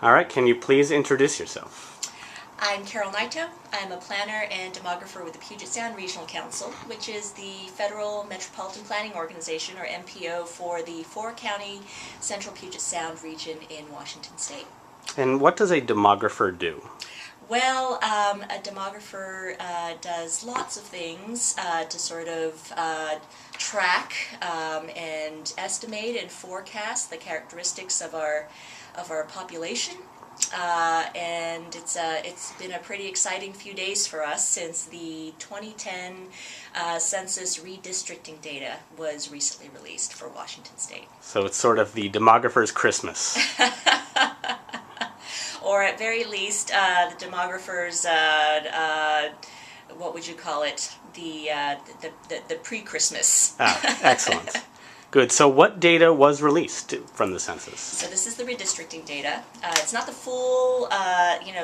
All right, can you please introduce yourself? I'm Carol Naito. I'm a planner and demographer with the Puget Sound Regional Council, which is the Federal Metropolitan Planning Organization, or MPO, for the four-county Central Puget Sound region in Washington State. And what does a demographer do? Well, a demographer does lots of things to sort of track and estimate and forecast the characteristics of our population. And it's been a pretty exciting few days for us since the 2010 Census redistricting data was recently released for Washington State. So it's sort of the demographer's Christmas. Or at very least, the demographers, what would you call it? The pre-Christmas. Excellent. Good. So what data was released from the census? So this is the redistricting data. It's not the full,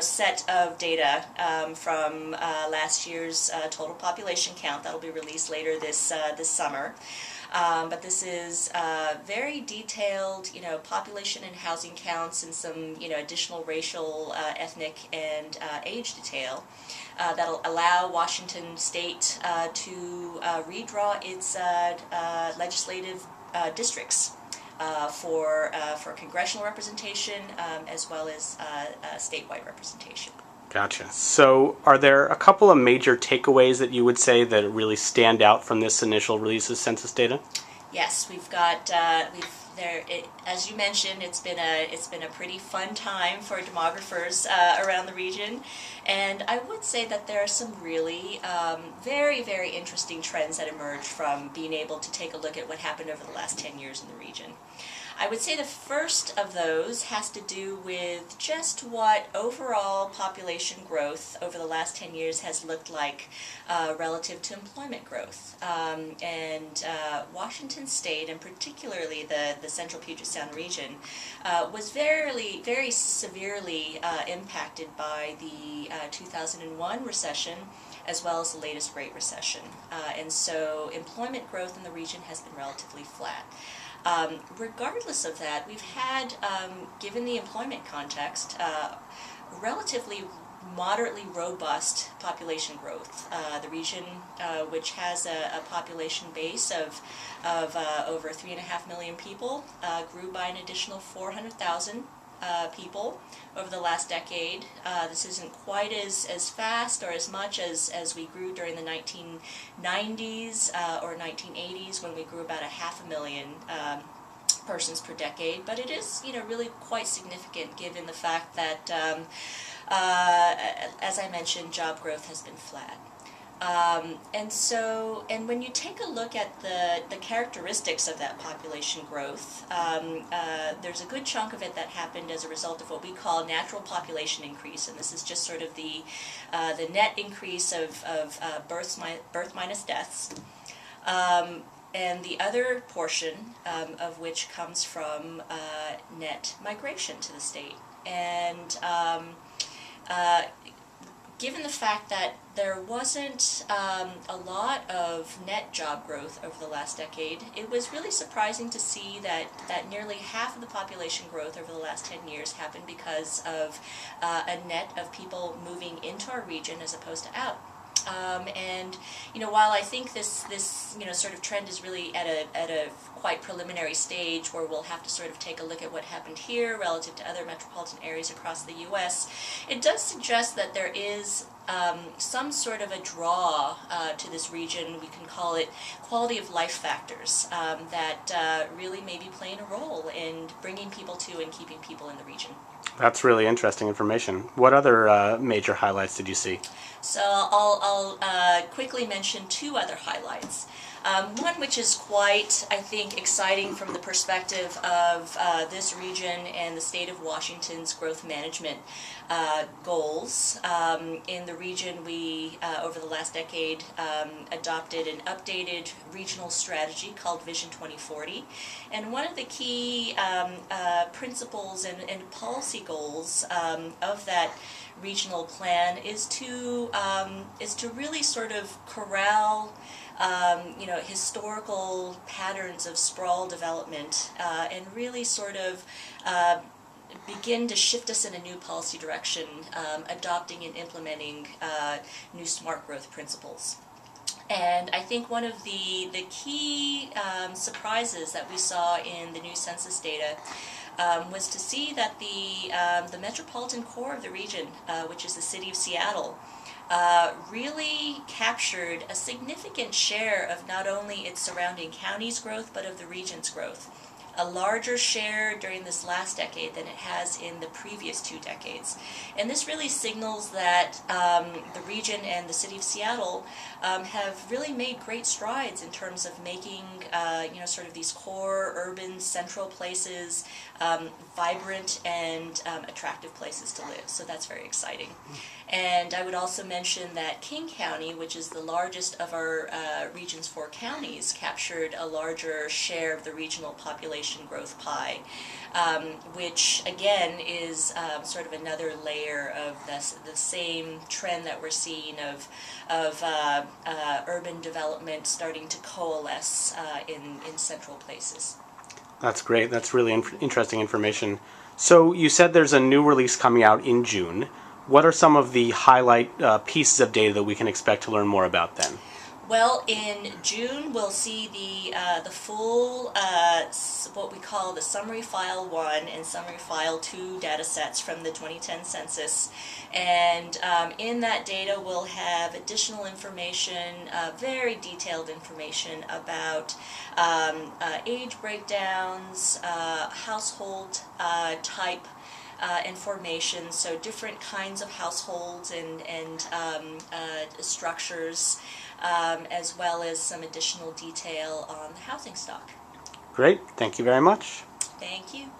set of data from last year's total population count. That'll be released later this summer. But this is very detailed, population and housing counts and some, additional racial, ethnic, and age detail that'll allow Washington State to redraw its legislative districts for congressional representation as well as statewide representation. Gotcha. So are there a couple of major takeaways that you would say that really stand out from this initial release of census data? Yes, we've got as you mentioned, it's been a pretty fun time for demographers around the region, and I would say that there are some really very, very interesting trends that emerged from being able to take a look at what happened over the last 10 years in the region. I would say the first of those has to do with just what overall population growth over the last 10 years has looked like relative to employment growth. And Washington State, and particularly the Central Puget Sound region, was very, very severely impacted by the 2001 recession as well as the latest Great Recession. And so employment growth in the region has been relatively flat. Regardless of that, we've had, given the employment context, relatively moderately robust population growth. The region, which has a population base of over 3.5 million people, grew by an additional 400,000 people over the last decade. This isn't quite as fast or as much as we grew during the 1990s or 1980s, when we grew about 500,000 persons per decade, but it is really quite significant given the fact that as I mentioned, job growth has been flat. And when you take a look at the characteristics of that population growth, there's a good chunk of it that happened as a result of what we call natural population increase, and this is just sort of the net increase of birth minus deaths. And the other portion of which comes from net migration to the state. And given the fact that there wasn't a lot of net job growth over the last decade, it was really surprising to see that nearly half of the population growth over the last 10 years happened because of a net of people moving into our region as opposed to out. And while I think this sort of trend is really at a quite preliminary stage where we'll have to sort of take a look at what happened here relative to other metropolitan areas across the U.S., it does suggest that there is some sort of a draw to this region. We can call it quality of life factors that really may be playing a role in bringing people to and keeping people in the region. That's really interesting information. What other major highlights did you see? So I'll quickly mention two other highlights. One which is quite, I think, exciting from the perspective of this region and the state of Washington's growth management goals. In the region, we, over the last decade, adopted an updated regional strategy called Vision 2040. And one of the key principles and policy goals of that regional plan is to really sort of corral historical patterns of sprawl development and really sort of begin to shift us in a new policy direction, adopting and implementing new smart growth principles. And I think one of the key surprises that we saw in the new census data was to see that the metropolitan core of the region, which is the city of Seattle, really captured a significant share of not only its surrounding counties' growth, but of the region's growth. A larger share during this last decade than it has in the previous 2 decades. And this really signals that the region and the city of Seattle have really made great strides in terms of making sort of these core urban central places vibrant and attractive places to live. So that's very exciting. And I would also mention that King County, which is the largest of our region's 4 counties, captured a larger share of the regional population growth pie, which again is sort of another layer of the same trend that we're seeing of urban development starting to coalesce in central places. That's great. That's really interesting information. So you said there's a new release coming out in June. What are some of the highlight pieces of data that we can expect to learn more about then? Well, in June we'll see the full what we call the Summary File 1 and Summary File 2 data sets from the 2010 census, and in that data we'll have additional information, very detailed information about age breakdowns, household type and formation, so different kinds of households and structures, as well as some additional detail on the housing stock. Great. Thank you very much. Thank you.